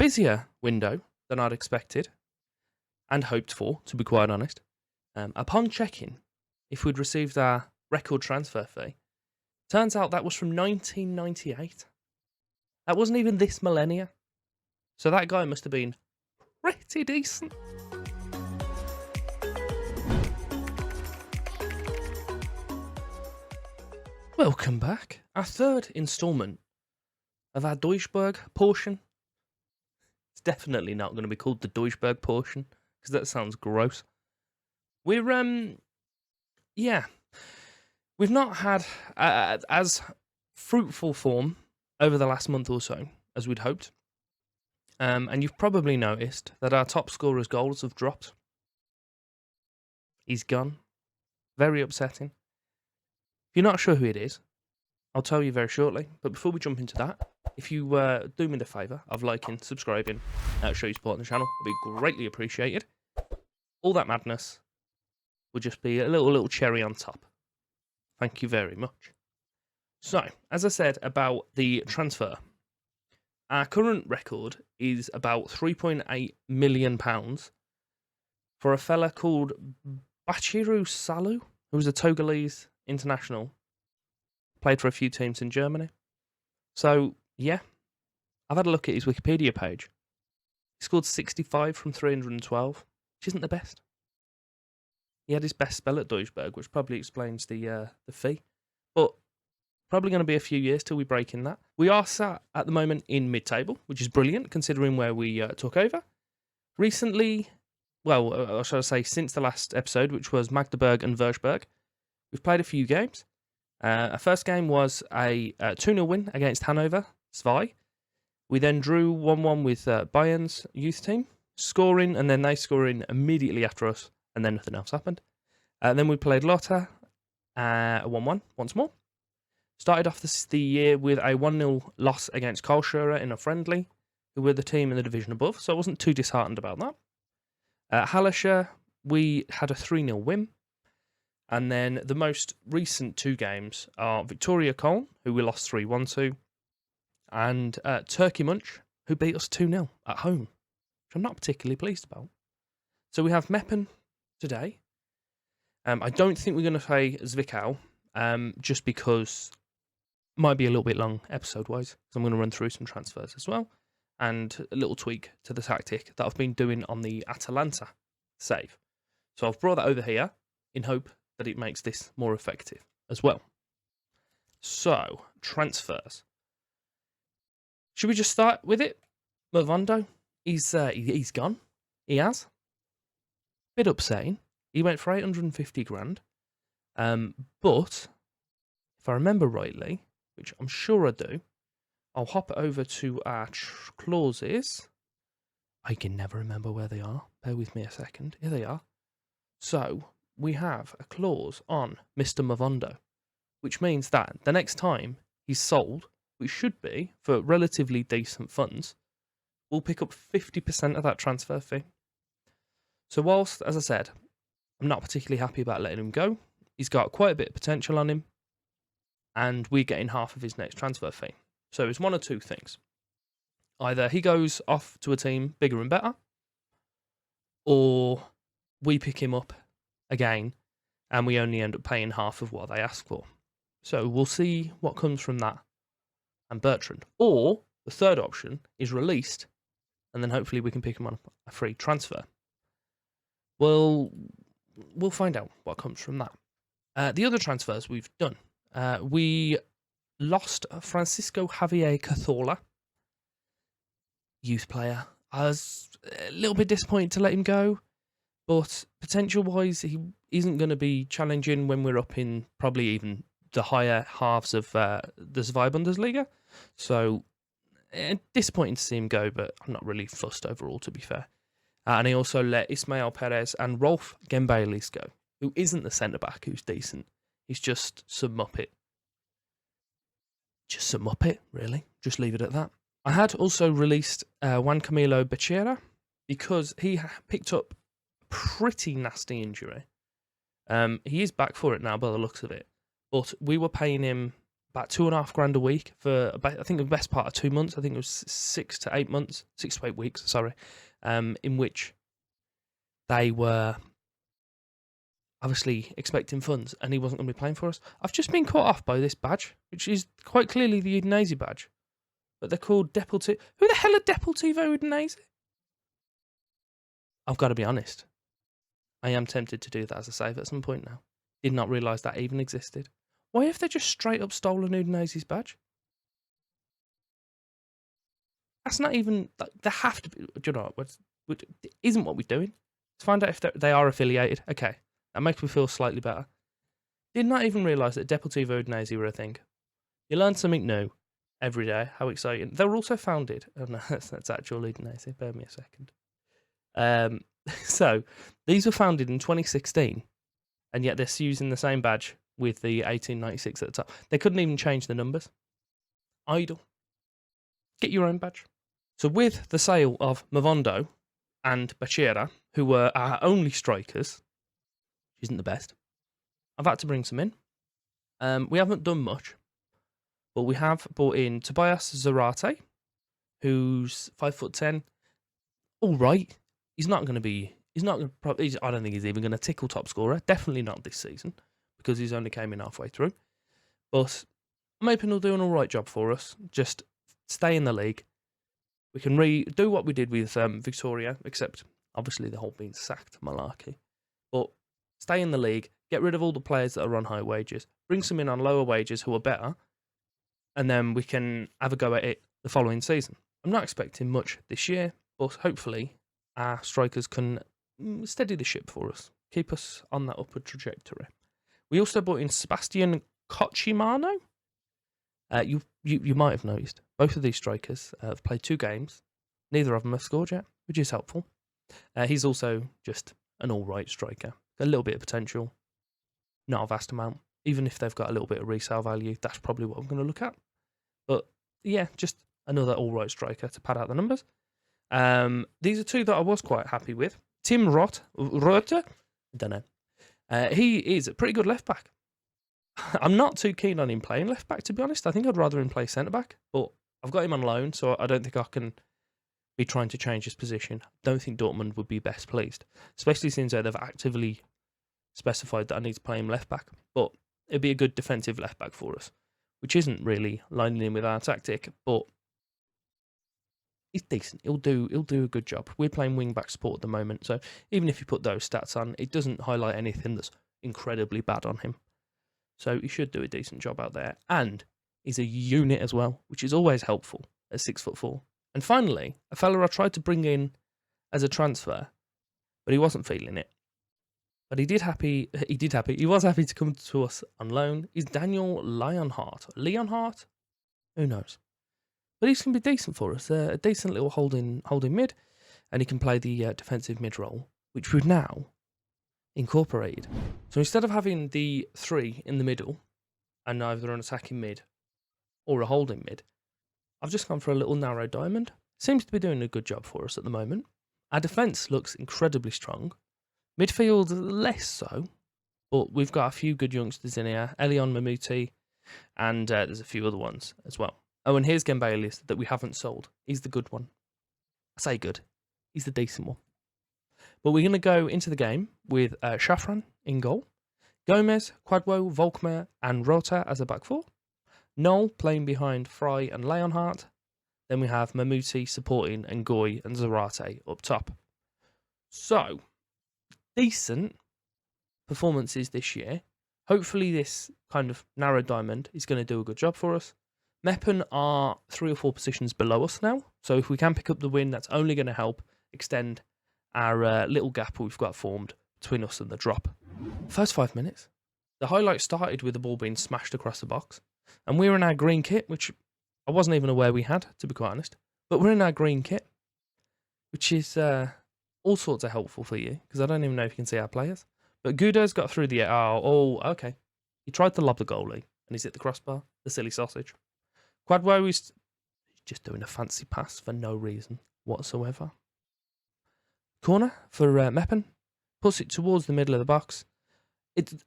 busier window than I'd expected and hoped for, to be quite honest. Upon checking if we'd received our record transfer fee, turns out that was from 1998. That wasn't even this millennia. So that guy must have been pretty decent. Welcome back. Our third instalment of our Duisburg portion. It's definitely not going to be called the Duisburg portion, because that sounds gross. We've not had as fruitful form over the last month or so as we'd hoped. And you've probably noticed that our top scorer's goals have dropped. He's gone. Very upsetting. If you're not sure who it is, I'll tell you very shortly. But before we jump into that, if you do me the favour of liking, subscribing, show your support on the channel, it'd be greatly appreciated. All that madness would just be a little cherry on top. Thank you very much. So, as I said about the transfer, our current record is about £3.8 million for a fella called Bachiru Salu, who was a Togolese international, played for a few teams in Germany. So, yeah, I've had a look at his Wikipedia page. He scored 65 from 312, which isn't the best. He had his best spell at Duisburg, which probably explains the fee. But probably going to be a few years till we break in that. We are sat at the moment in mid-table, which is brilliant considering where we took over. Recently, well, shall I say since the last episode, which was Magdeburg and Würzburg, we've played a few games. Our first game was a 2-0 win against Hannover, Zwei. We then drew 1-1 with Bayern's youth team, scoring, and then they scoring immediately after us, and then nothing else happened. Then we played Lotte, 1-1 once more. Started off the year with a 1-0 loss against Karlsruhe in a friendly, who were the team in the division above, so I wasn't too disheartened about that. Hallische, we had a 3-0 win. And then the most recent two games are Victoria Köln, who we lost 3-1 to, and Turkey Munch, who beat us 2-0 at home, which I'm not particularly pleased about. So we have Meppen today. I don't think we're going to play Zwickau, just because it might be a little bit long episode-wise, because I'm going to run through some transfers as well, and a little tweak to the tactic that I've been doing on the Atalanta save. So I've brought that over here in hope that it makes this more effective as well. So, transfers. Should we just start with it? Movondo, he's gone. He has. Bit upsetting. He went for 850 grand. But, if I remember rightly, which I'm sure I do, I'll hop over to our clauses. I can never remember where they are. Bear with me a second. Here they are. So, we have a clause on Mr. Movondo, which means that the next time he's sold, which should be for relatively decent funds, we'll pick up 50% of that transfer fee. So whilst, as I said, I'm not particularly happy about letting him go, he's got quite a bit of potential on him, and we're getting half of his next transfer fee. So it's one or two things. Either he goes off to a team bigger and better, or we pick him up again, and we only end up paying half of what they ask for. So we'll see what comes from that and Bertrand. Or the third option is released, and then hopefully we can pick him on a free transfer. We'll find out what comes from that. The other transfers we've done, we lost Francisco Javier Cazorla, youth player. I was a little bit disappointed to let him go. But potential-wise, he isn't going to be challenging when we're up in probably even the higher halves of the Zwei Bundesliga. So, disappointing to see him go, but I'm not really fussed overall, to be fair. And he also let Ismael Perez and Rolf Gembaylis go, who isn't the centre-back who's decent. He's just some muppet. Just some muppet, really. Just leave it at that. I had also released Juan Camilo Becerra because he picked up pretty nasty injury. He is back for it now by the looks of it, but we were paying him about $2.5 grand a week for about, I think the best part of 2 months. I think it was 6 to 8 months, 6 to 8 weeks. Sorry, in which they were obviously expecting funds, and he wasn't going to be playing for us. I've just been caught off by this badge, which is quite clearly the Udinese badge, but they're called Deportivo. Who the hell are Deportivo Udinese? I've got to be honest. I am tempted to do that as a save at some point now. Did not realise that even existed. Why have they just straight up stolen Udinese's badge? That's not even. They have to be. Do you know what? Isn't what we're doing? Let's find out if they are affiliated. Okay, that makes me feel slightly better. Did not even realise that Deportivo Udinese were a thing. You learn something new every day. How exciting! They were also founded. Oh no, that's actual Udinese. Bear me a second. So these were founded in 2016, and yet they're using the same badge with the 1896 at the top. They couldn't even change the numbers. Idle. Get your own badge. So with the sale of Mavondo and Bachira, who were our only strikers, which isn't the best, I've had to bring some in. We haven't done much, but we have brought in Tobias Zarate, who's 5'10". All right. He's not going to be. He's not going to. I don't think he's even going to tickle top scorer. Definitely not this season, because he's only came in halfway through. But Meppen will do an all right job for us. Just stay in the league. We can do what we did with Victoria, except obviously the whole being sacked malarkey. But stay in the league. Get rid of all the players that are on high wages. Bring some in on lower wages who are better, and then we can have a go at it the following season. I'm not expecting much this year, but hopefully our strikers can steady the ship for us, keep us on that upward trajectory. We also brought in Sebastian Kochimano. You might have noticed both of these strikers have played 2 games. Neither of them have scored yet, which is helpful. He's also just an all-right striker. A little bit of potential, not a vast amount. Even if they've got a little bit of resale value, that's probably what I'm going to look at. But yeah, just another all-right striker to pad out the numbers. These are 2 that I was quite happy with. Tim Roth, I don't know. He is a pretty good left back. I'm not too keen on him playing left back, to be honest. I think I'd rather him play centre back, but I've got him on loan, so I don't think I can be trying to change his position. I don't think Dortmund would be best pleased, especially since they've actively specified that I need to play him left back. But it'd be a good defensive left back for us, which isn't really lining in with our tactic, but he's decent. He'll do a good job. We're playing wing back support at the moment, so even if you put those stats on, it doesn't highlight anything that's incredibly bad on him. So he should do a decent job out there. And he's a unit as well, which is always helpful at 6'4". And finally, a fella I tried to bring in as a transfer, but he wasn't feeling it. But he was happy to come to us on loan. Is Daniel Leonhardt. Leonhardt? Who knows? But he's going to be decent for us. A decent little holding mid. And he can play the defensive mid role, which we've now incorporated. So instead of having the 3 in the middle and either an attacking mid or a holding mid, I've just gone for a little narrow diamond. Seems to be doing a good job for us at the moment. Our defence looks incredibly strong. Midfield, less so, but we've got a few good youngsters in here. Elion Mamuti, and there's a few other ones as well. Oh, and here's Gembalius that we haven't sold. He's the good one. I say good. He's the decent one. But we're going to go into the game with Shafran in goal, Gomez, Quadwo, Volkmer, and Rota as a back 4. Noel playing behind Fry and Leonhardt. Then we have Mamuti supporting and Goy and Zarate up top. So, decent performances this year. Hopefully this kind of narrow diamond is going to do a good job for us. Meppen are 3 or 4 positions below us now. So if we can pick up the win, that's only going to help extend our little gap we've got formed between us and the drop. First 5 minutes, the highlight started with the ball being smashed across the box. And we're in our green kit, which I wasn't even aware we had, to be quite honest. But we're in our green kit, which is all sorts of helpful for you, because I don't even know if you can see our players. But Gudo's got through the... Oh, okay. He tried to lob the goalie, and he's hit the crossbar, the silly sausage. Quadwo is just doing a fancy pass for no reason whatsoever. Corner for Meppen. Puts it towards the middle of the box.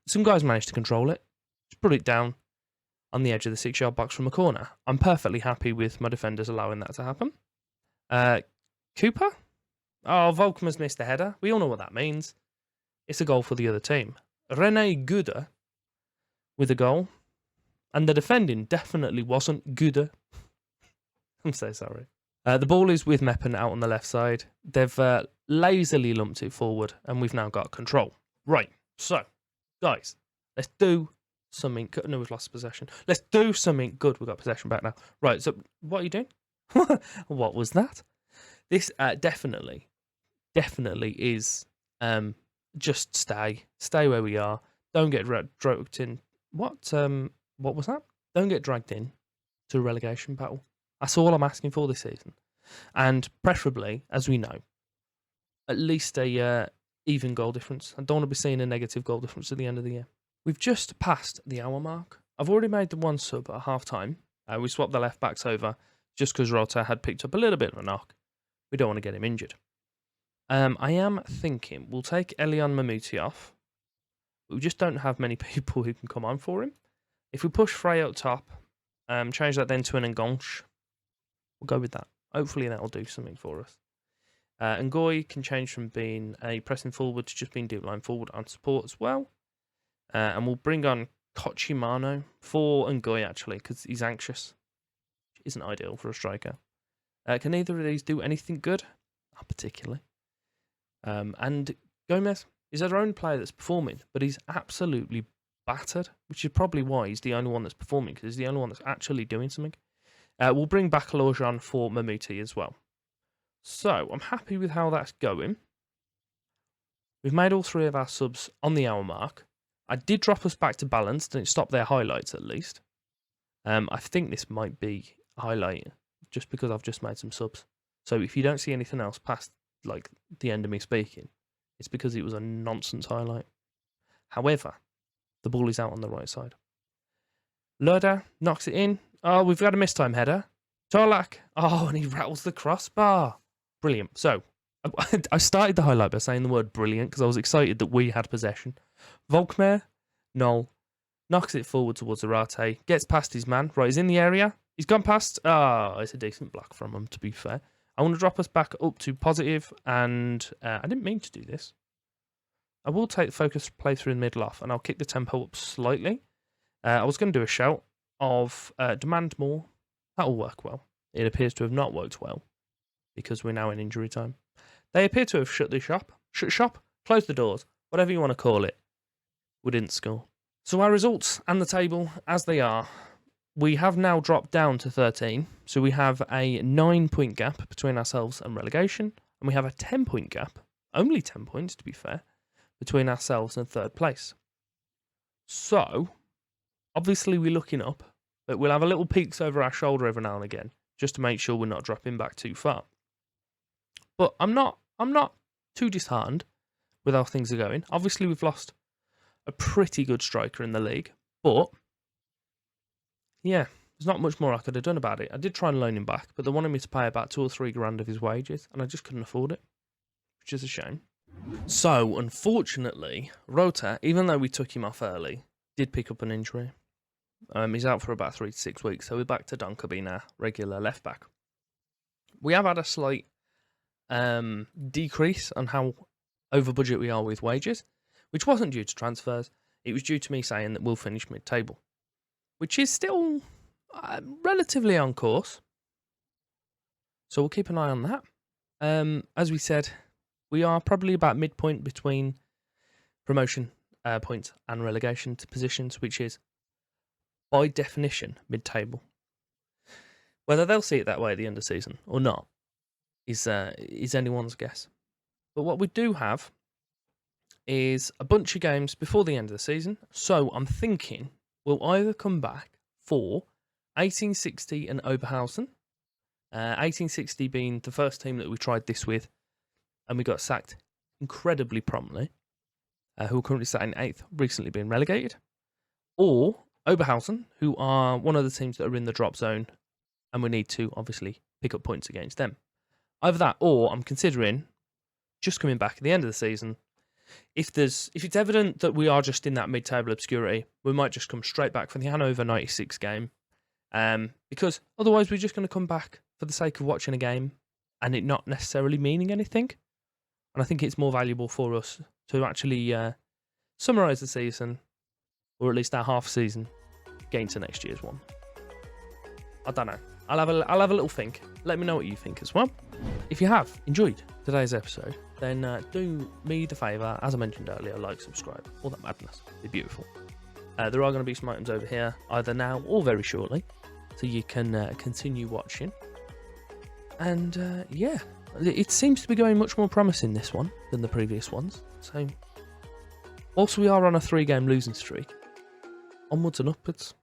Some guys managed to control it. Just put it down. on the edge of the 6-yard box from a corner. I'm perfectly happy with my defenders allowing that to happen. Cooper? Oh, Volkmer's missed a header. We all know what that means. It's a goal for the other team. Rene Gude with a goal. And the defending definitely wasn't Gude. I'm so sorry. The ball is with Meppen out on the left side. They've lazily lumped it forward, and we've now got control. Right, so, guys, let's do something good. No, we've lost possession. Let's do something good. We've got possession back now. Right, so what are you doing? What was that? This definitely is just stay where we are. Don't get dragged in. What was that? Don't get dragged in to a relegation battle. That's all I'm asking for this season. And preferably, as we know, at least a even goal difference. I don't want to be seeing a negative goal difference at the end of the year. We've just passed the hour mark. I've already made the one sub at half time. We swapped the left backs over just because Roth had picked up a little bit of a knock. We don't want to get him injured. I am thinking we'll take Elian Mamuti off. We just don't have many people who can come on for him. If we push Frey up top, change that then to an Enganche, we'll go with that. Hopefully that'll do something for us. Ngoy can change from being a pressing forward to just being deep line forward on support as well. And we'll bring on Kochimano for Ngoy actually, because he's anxious. Isn't ideal for a striker. Can either of these do anything good? Not particularly. And Gomez is our own player that's performing, but he's absolutely battered, which is probably why he's the only one that's performing, because he's the only one that's actually doing something. We'll bring back Lorjan for Mamuti as well. So, I'm happy with how that's going. We've made all 3 of our subs on the hour mark. I did drop us back to balanced, and it stopped their highlights at least. I think this might be a highlight, just because I've just made some subs. So, if you don't see anything else past like the end of me speaking, it's because it was a nonsense highlight. However, the ball is out on the right side. Lerda knocks it in. Oh, we've got a mistime header. Torlak. Oh, and he rattles the crossbar. Brilliant. So, I started the highlight by saying the word brilliant because I was excited that we had possession. Volkmer, Noel, knocks it forward towards Arate, gets past his man. Right, he's in the area. He's gone past. Oh, it's a decent block from him, to be fair. I want to drop us back up to positive, and I didn't mean to do this. I will take the focus playthrough in the middle off, and I'll kick the tempo up slightly. I was going to do a shout of demand more. That'll work well. It appears to have not worked well because we're now in injury time. They appear to have shut shop, closed the doors, whatever you want to call it. We didn't score. So our results and the table as they are, we have now dropped down to 13. So we have a 9-point gap between ourselves and relegation, and we have a 10-point gap, only 10 points to be fair, between ourselves and third place. So, obviously we're looking up, but we'll have a little peeks over our shoulder every now and again, just to make sure we're not dropping back too far. But I'm not too disheartened with how things are going. Obviously we've lost a pretty good striker in the league, but yeah, there's not much more I could have done about it. I did try and loan him back, but they wanted me to pay about 2 or 3 grand of his wages, and I just couldn't afford it, which is a shame. So, unfortunately, Rota, even though we took him off early, did pick up an injury. He's out for about 3 to 6 weeks, so we're back to Donker being our regular left back. We have had a slight decrease on how over budget we are with wages, which wasn't due to transfers. It was due to me saying that we'll finish mid-table, which is still relatively on course. So we'll keep an eye on that. As we said, we are probably about midpoint between promotion points and relegation to positions, which is, by definition, mid-table. Whether they'll see it that way at the end of the season or not is anyone's guess. But what we do have is a bunch of games before the end of the season. So I'm thinking we'll either come back for 1860 and Oberhausen. 1860 being the first team that we tried this with, and we got sacked incredibly promptly, who are currently sat in 8th, recently being relegated. Or Oberhausen, who are one of the teams that are in the drop zone, and we need to obviously pick up points against them. Either that, or I'm considering just coming back at the end of the season if it's evident that we are just in that mid-table obscurity, we might just come straight back for the Hanover 96 game. Because otherwise we're just going to come back for the sake of watching a game and it not necessarily meaning anything. And I think it's more valuable for us to actually summarise the season, or at least our half season, get into next year's one. I don't know. I'll have a little think. Let me know what you think as well. If you have enjoyed today's episode, then do me the favour, as I mentioned earlier, like, subscribe, all that madness. It'd be beautiful. There are going to be some items over here, either now or very shortly, so you can continue watching. And yeah, it seems to be going much more promising, this one, than the previous ones. So, whilst we are on a 3-game losing streak, onwards and upwards.